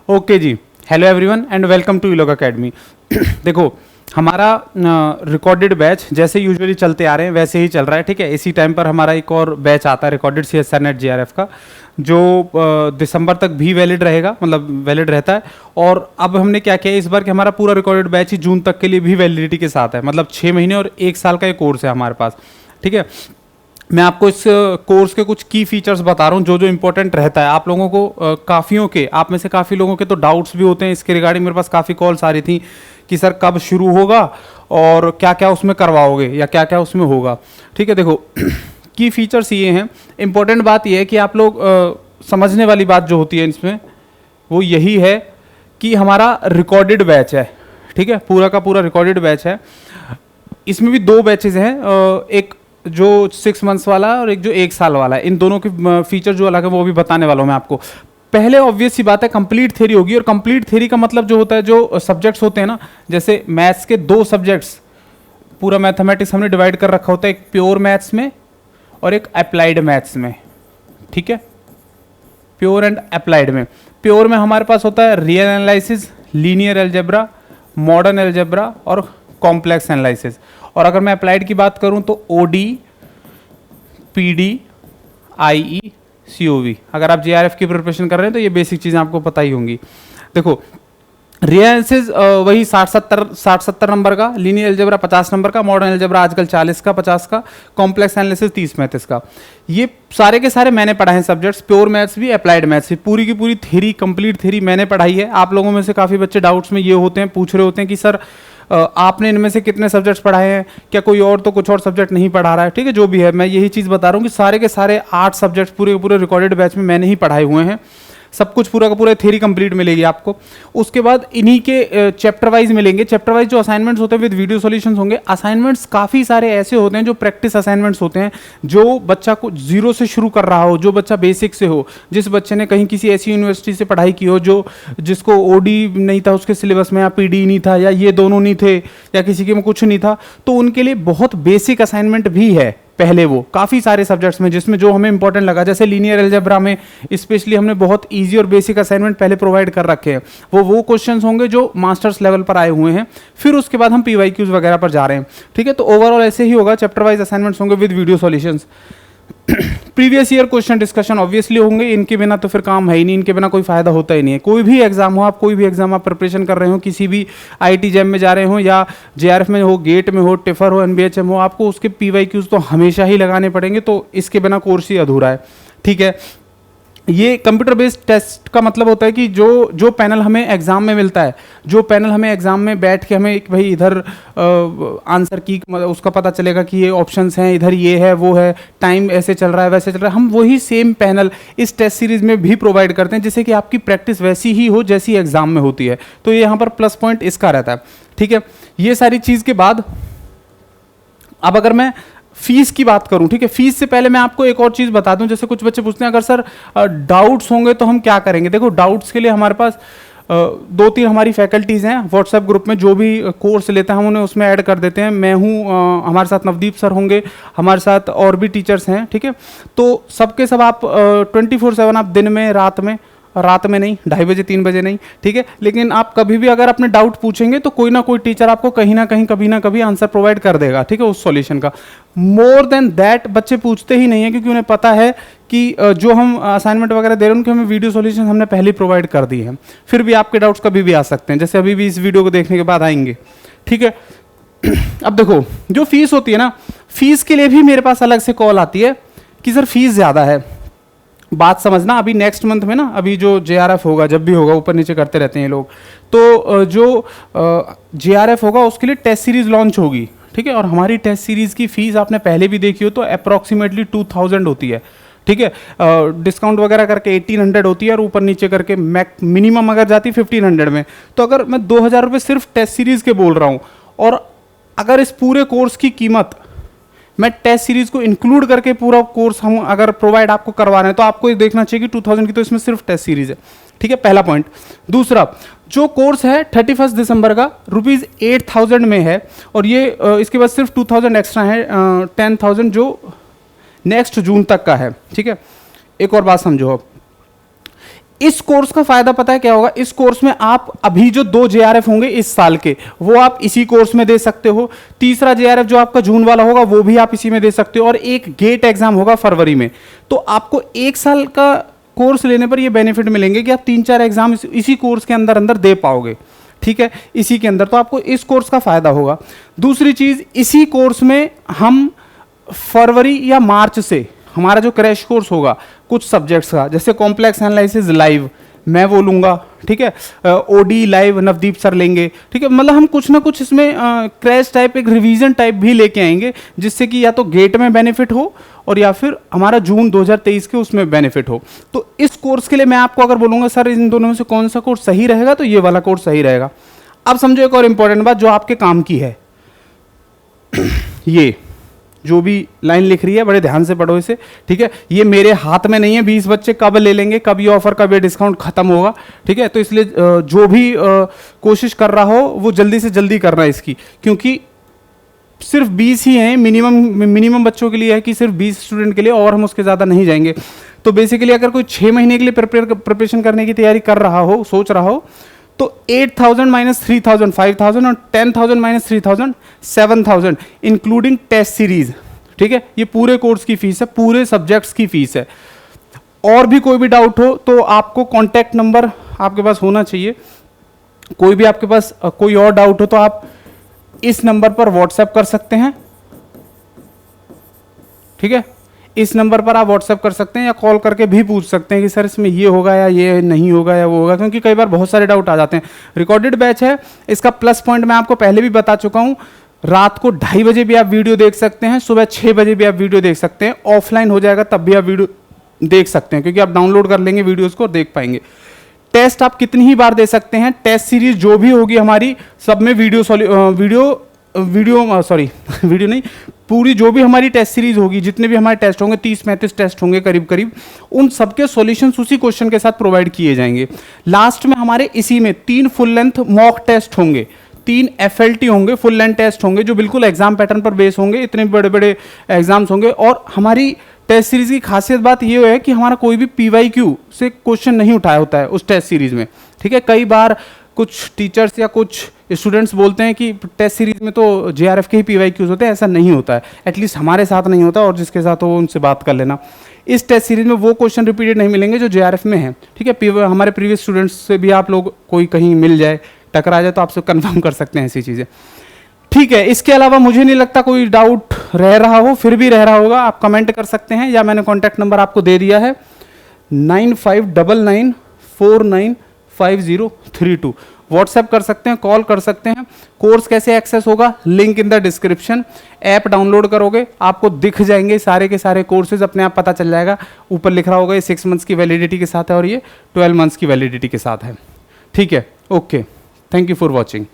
Okay जी, hello everyone and welcome to ईलोग academy. देखो, हमारा रिकॉर्डेड बैच जैसे यूजुअली चलते आ रहे हैं वैसे ही चल रहा है, ठीक है। इसी टाइम पर हमारा एक और बैच आता है रिकॉर्डेड CSR नेट JRF का, जो दिसंबर तक भी वैलिड रहेगा, मतलब वैलिड रहता है। और अब हमने क्या किया इस बार कि हमारा पूरा रिकॉर्डेड बैच ही जून तक के लिए भी वैलिडिटी के साथ है, मतलब 6 महीने और 1 साल का एक कोर्स है हमारे पास, ठीक है। मैं आपको इस कोर्स के कुछ की फीचर्स बता रहा हूँ जो जो इंपॉर्टेंट रहता है आप लोगों को। काफ़ियों के, आप में से काफ़ी लोगों के तो डाउट्स भी होते हैं इसके रिगार्डिंग। मेरे पास काफ़ी कॉल्स आ रही थी कि सर कब शुरू होगा और क्या क्या उसमें करवाओगे या क्या क्या उसमें होगा, ठीक है। देखो, की फीचर्स ये हैं। इंपॉर्टेंट बात ये है कि आप लोग समझने वाली बात जो होती है इसमें वो यही है कि हमारा रिकॉर्डेड बैच है, ठीक है। पूरा का पूरा रिकॉर्डेड बैच है। इसमें भी 2 बैचेज हैं, एक जो 6 मंथ्स वाला है और एक जो 1 साल वाला है। इन दोनों के फीचर जो अलग है वो भी बताने वाला हूँ मैं आपको। पहले ऑब्वियस सी बात है कंप्लीट थ्योरी होगी, और कंप्लीट थ्योरी का मतलब जो होता है, जो सब्जेक्ट्स होते हैं ना, जैसे मैथ्स के 2 सब्जेक्ट्स, पूरा मैथमेटिक्स हमने डिवाइड कर रखा होता है, एक प्योर मैथ्स में और एक अप्लाइड मैथ्स में, ठीक है। प्योर एंड अप्लाइड में, प्योर में हमारे पास होता है real analysis, linear algebra, modern algebra और कॉम्प्लेक्स एनालिसिस। और अगर मैं अप्लाइड की बात करूं तो OD, PD, IE, COV। अगर आप JRF की प्रिपरेशन कर रहे हैं तो ये बेसिक चीज़ें आपको पता ही होंगी। देखो, रियल एनालिसिस वही 60-70 नंबर का, लीनियर अलजेब्रा 50 नंबर का, मॉडर्न अलजेब्रा आजकल 40 का, 50 का, कॉम्प्लेक्स एनालिसिस 30-35 का। ये सारे के सारे मैंने पढ़ाए हैं सब्जेक्ट्स, प्योर मैथ्स भी, अप्लाइड मैथ्स भी। पूरी की पूरी थ्योरी, कंप्लीट थ्योरी मैंने पढ़ाई है। आप लोगों में से काफ़ी बच्चे डाउट्स में ये होते हैं, पूछ रहे होते हैं कि सर आपने इनमें से कितने सब्जेक्ट्स पढ़ाए हैं, क्या कोई और तो कुछ और सब्जेक्ट नहीं पढ़ा रहा है, ठीक है। जो भी है, मैं यही चीज़ बता रहा हूँ कि सारे के सारे 8 सब्जेक्ट्स पूरे के पूरे रिकॉर्डेड बैच में मैंने ही पढ़ाए हुए हैं। सब कुछ पूरा का पूरा थ्योरी कंप्लीट मिलेगी आपको। उसके बाद इन्हीं के चैप्टर वाइज मिलेंगे। चैप्टर वाइज जो असाइनमेंट्स होते हैं विद वीडियो सॉल्यूशंस होंगे। असाइनमेंट्स काफ़ी सारे ऐसे होते हैं जो प्रैक्टिस असाइनमेंट्स होते हैं, जो बच्चा को जीरो से शुरू कर रहा हो, जो बच्चा बेसिक से हो, जिस बच्चे ने कहीं किसी ऐसी यूनिवर्सिटी से पढ़ाई की हो जो जिसको OD नहीं था उसके सिलेबस में, या PD नहीं था, या ये दोनों नहीं थे, या किसी के में कुछ नहीं था, तो उनके लिए बहुत बेसिक असाइनमेंट भी है पहले, वो काफ़ी सारे सब्जेक्ट्स में, जिसमें जो हमें इंपॉर्टेंट लगा, जैसे लीनियर अलजेब्रा में स्पेशली हमने बहुत इजी और बेसिक असाइनमेंट पहले प्रोवाइड कर रखे हैं। वो क्वेश्चंस होंगे जो मास्टर्स लेवल पर आए हुए हैं। फिर उसके बाद हम PYQs वगैरह पर जा रहे हैं, ठीक है। तो ओवरऑल ऐसे ही होगा, चैप्टर वाइज असाइनमेंट्स होंगे with video solutions. Previous year question discussion obviously होंगे, इनके बिना तो फिर काम है ही नहीं, इनके बिना कोई फायदा होता ही नहीं है। कोई भी एग्जाम हो, आप कोई भी एग्जाम आप प्रिपरेशन कर रहे हो, किसी भी IIT जैम में जा रहे हो या JRF में हो, गेट में हो, टिफर हो, NBHM हो, आपको उसके PYQs तो हमेशा ही लगाने पड़ेंगे। तो इसके बिना कोर्स ही अधूरा है, ठीक है। ये कंप्यूटर बेस्ड टेस्ट का मतलब होता है कि जो पैनल हमें एग्जाम में मिलता है, जो पैनल हमें एग्जाम में बैठ के हमें भाई इधर आंसर की उसका पता चलेगा कि ये ऑप्शंस हैं, इधर ये है, वो है, टाइम ऐसे चल रहा है, वैसे चल रहा है, हम वही सेम पैनल इस टेस्ट सीरीज में भी प्रोवाइड करते हैं, जिससे कि आपकी प्रैक्टिस वैसी ही हो जैसी एग्जाम में होती है। तो ये यहाँ पर प्लस पॉइंट इसका रहता है, ठीक है। ये सारी चीज़ के बाद अब अगर मैं फीस की बात करूं, ठीक है। फीस से पहले मैं आपको एक और चीज बता दूं, जैसे कुछ बच्चे पूछते हैं अगर सर डाउट्स होंगे तो हम क्या करेंगे। देखो, डाउट्स के लिए हमारे पास 2-3 हमारी फैकल्टीज हैं व्हाट्सएप ग्रुप में, जो भी कोर्स लेते हैं हम उन्हें उसमें ऐड कर देते हैं। मैं हूँ, हमारे साथ नवदीप सर होंगे, हमारे साथ और भी टीचर्स हैं, ठीक है। तो सबके सब आप 24/7 आप दिन में, रात में नहीं, 2:30 बजे 3 बजे नहीं, ठीक है। लेकिन आप कभी भी अगर अपने डाउट पूछेंगे तो कोई ना कोई टीचर आपको कहीं ना कहीं कभी ना कभी आंसर प्रोवाइड कर देगा, ठीक है, उस सॉल्यूशन का। मोर देन दैट बच्चे पूछते ही नहीं है, क्योंकि उन्हें पता है कि जो हम असाइनमेंट वगैरह दे रहे हैं उनके हमें वीडियो सॉल्यूशन हमने पहले प्रोवाइड कर दी है। फिर भी आपके डाउट्स कभी भी आ सकते हैं, जैसे अभी भी इस वीडियो को देखने के बाद आएंगे, ठीक है। अब देखो, जो फीस होती है ना, फीस के लिए भी मेरे पास अलग से कॉल आती है कि सर फीस ज़्यादा है। बात समझना, अभी नेक्स्ट मंथ में ना, अभी जो JRF होगा, जब भी होगा, ऊपर नीचे करते रहते हैं ये लोग, तो जो JRF होगा उसके लिए टेस्ट सीरीज लॉन्च होगी, ठीक है। और हमारी टेस्ट सीरीज की फीस आपने पहले भी देखी हो तो अप्रॉक्सीमेटली 2000 होती है, ठीक है। डिस्काउंट वगैरह करके 1800 होती है, और ऊपर नीचे करके मिनिमम अगर जाती है 1500 में। तो अगर मैं 2000 रुपये सिर्फ टेस्ट सीरीज के बोल रहा हूँ, और अगर इस पूरे कोर्स की कीमत मैं टेस्ट सीरीज को इंक्लूड करके पूरा कोर्स हम अगर प्रोवाइड आपको करवा रहे हैं, तो आपको ये देखना चाहिए कि 2000 की तो इसमें सिर्फ टेस्ट सीरीज है, ठीक है, पहला पॉइंट। दूसरा, जो कोर्स है 31 दिसंबर का ₹8000 में है, और ये इसके बाद सिर्फ 2000 एक्स्ट्रा है, 10,000 जो नेक्स्ट जून तक का है, ठीक है। एक और बात समझो, अब इस कोर्स का फायदा पता है क्या होगा, इस कोर्स में आप अभी जो 2 JRF होंगे इस साल के, वो आप इसी कोर्स में दे सकते हो। तीसरा JRF जो आपका जून वाला होगा वो भी आप इसी में दे सकते हो, और एक गेट एग्जाम होगा फरवरी में। तो आपको 1 साल का कोर्स लेने पर ये बेनिफिट मिलेंगे कि आप 3-4 एग्जाम इसी कोर्स के अंदर अंदर दे पाओगे, ठीक है, इसी के अंदर। तो आपको इस कोर्स का फायदा होगा। दूसरी चीज, इसी कोर्स में हम फरवरी या मार्च से हमारा जो क्रैश कोर्स होगा कुछ सब्जेक्ट्स का, जैसे कॉम्प्लेक्स एनालिसिस लाइव मैं वो लूंगा, ठीक है, ओडी लाइव नवदीप सर लेंगे, ठीक है, मतलब हम कुछ ना कुछ इसमें क्रैश टाइप, एक रिवीजन टाइप भी लेके आएंगे, जिससे कि या तो गेट में बेनिफिट हो और या फिर हमारा जून 2023 के उसमें बेनिफिट हो। तो इस कोर्स के लिए मैं आपको अगर बोलूंगा सर इन दोनों में से कौन सा कोर्स सही रहेगा, तो ये वाला कोर्स सही रहेगा। अब समझो एक और इंपॉर्टेंट बात जो आपके काम की है, ये जो भी लाइन लिख रही है बड़े ध्यान से पढ़ो इसे, ठीक है, ये मेरे हाथ में नहीं है 20 बच्चे कब ले लेंगे, कब ये ऑफर, कब ये डिस्काउंट खत्म होगा, ठीक है। तो इसलिए जो भी कोशिश कर रहा हो वो जल्दी से जल्दी करना है इसकी, क्योंकि सिर्फ 20 ही हैं, मिनिमम बच्चों के लिए है कि सिर्फ 20 स्टूडेंट के लिए, और हम उसके ज़्यादा नहीं जाएंगे। तो बेसिकली अगर कोई 6 महीने के लिए प्रिपरेशन करने की तैयारी कर रहा हो, सोच रहा हो, तो 8,000 माइनस 3,000 5,000 और 10,000 माइनस 3,000 7,000 इंक्लूडिंग टेस्ट सीरीज, ठीक है। ये पूरे कोर्स की फीस है, पूरे सब्जेक्ट्स की फीस है। और भी कोई भी डाउट हो तो आपको कॉन्टैक्ट नंबर आपके पास होना चाहिए। कोई भी आपके पास कोई और डाउट हो तो आप इस नंबर पर व्हाट्सएप कर सकते हैं, ठीक है, इस नंबर पर आप व्हाट्सएप कर सकते हैं या कॉल करके भी पूछ सकते हैं कि सर इसमें ये होगा या ये नहीं होगा या वो होगा, क्योंकि कई बार बहुत सारे डाउट आ जाते हैं। रिकॉर्डेड बैच है, इसका प्लस पॉइंट मैं आपको पहले भी बता चुका हूं, रात को 2:30 बजे भी आप वीडियो देख सकते हैं, सुबह 6 बजे भी आप वीडियो देख सकते हैं, ऑफलाइन हो जाएगा तब भी आप वीडियो देख सकते हैं, क्योंकि आप डाउनलोड कर लेंगे वीडियोस को और देख पाएंगे। टेस्ट आप कितनी ही बार दे सकते हैं, टेस्ट सीरीज जो भी होगी हमारी सब में वीडियो नहीं, पूरी जो भी हमारी टेस्ट सीरीज होगी, जितने भी हमारे टेस्ट होंगे 30-35 टेस्ट होंगे करीब करीब, उन सबके सॉल्यूशंस उसी क्वेश्चन के साथ प्रोवाइड किए जाएंगे। लास्ट में हमारे इसी में 3 फुल लेंथ मॉक टेस्ट होंगे, 3 FLT होंगे, फुल लेंथ टेस्ट होंगे, जो बिल्कुल एग्जाम पैटर्न पर बेस होंगे, इतने बड़े बड़े एग्जाम्स होंगे। और हमारी टेस्ट सीरीज की खासियत बात ये है कि हमारा कोई भी PYQ से क्वेश्चन नहीं उठाया होता है उस टेस्ट सीरीज में, ठीक है। कई बार कुछ टीचर्स या कुछ स्टूडेंट्स बोलते हैं कि टेस्ट सीरीज में तो JRF के ही PYQs होते हैं, ऐसा नहीं होता है, एटलीस्ट हमारे साथ नहीं होता, और जिसके साथ हो उनसे बात कर लेना। इस टेस्ट सीरीज में वो क्वेश्चन रिपीटेड नहीं मिलेंगे जो JRF में है, ठीक है। हमारे प्रीवियस स्टूडेंट्स से भी आप लोग कोई कहीं मिल जाए, टकरा जाए, तो आपसे कंफर्म कर सकते हैं ऐसी चीज़ें, ठीक है। इसके अलावा मुझे नहीं लगता कोई डाउट रह रहा हो, फिर भी रह रहा होगा आप कमेंट कर सकते हैं, या मैंने कॉन्टैक्ट नंबर आपको दे दिया है 9599495032, व्हाट्सएप कर सकते हैं, कॉल कर सकते हैं। कोर्स कैसे एक्सेस होगा, link in the description. App download करोगे आपको दिख जाएंगे सारे के सारे कोर्सेज, अपने आप पता चल जाएगा, ऊपर लिख रहा होगा ये 6 मंथ्स की वैलिडिटी के साथ है और ये 12 मंथ्स की वैलिडिटी के साथ है, ठीक है। Okay, thank you for watching.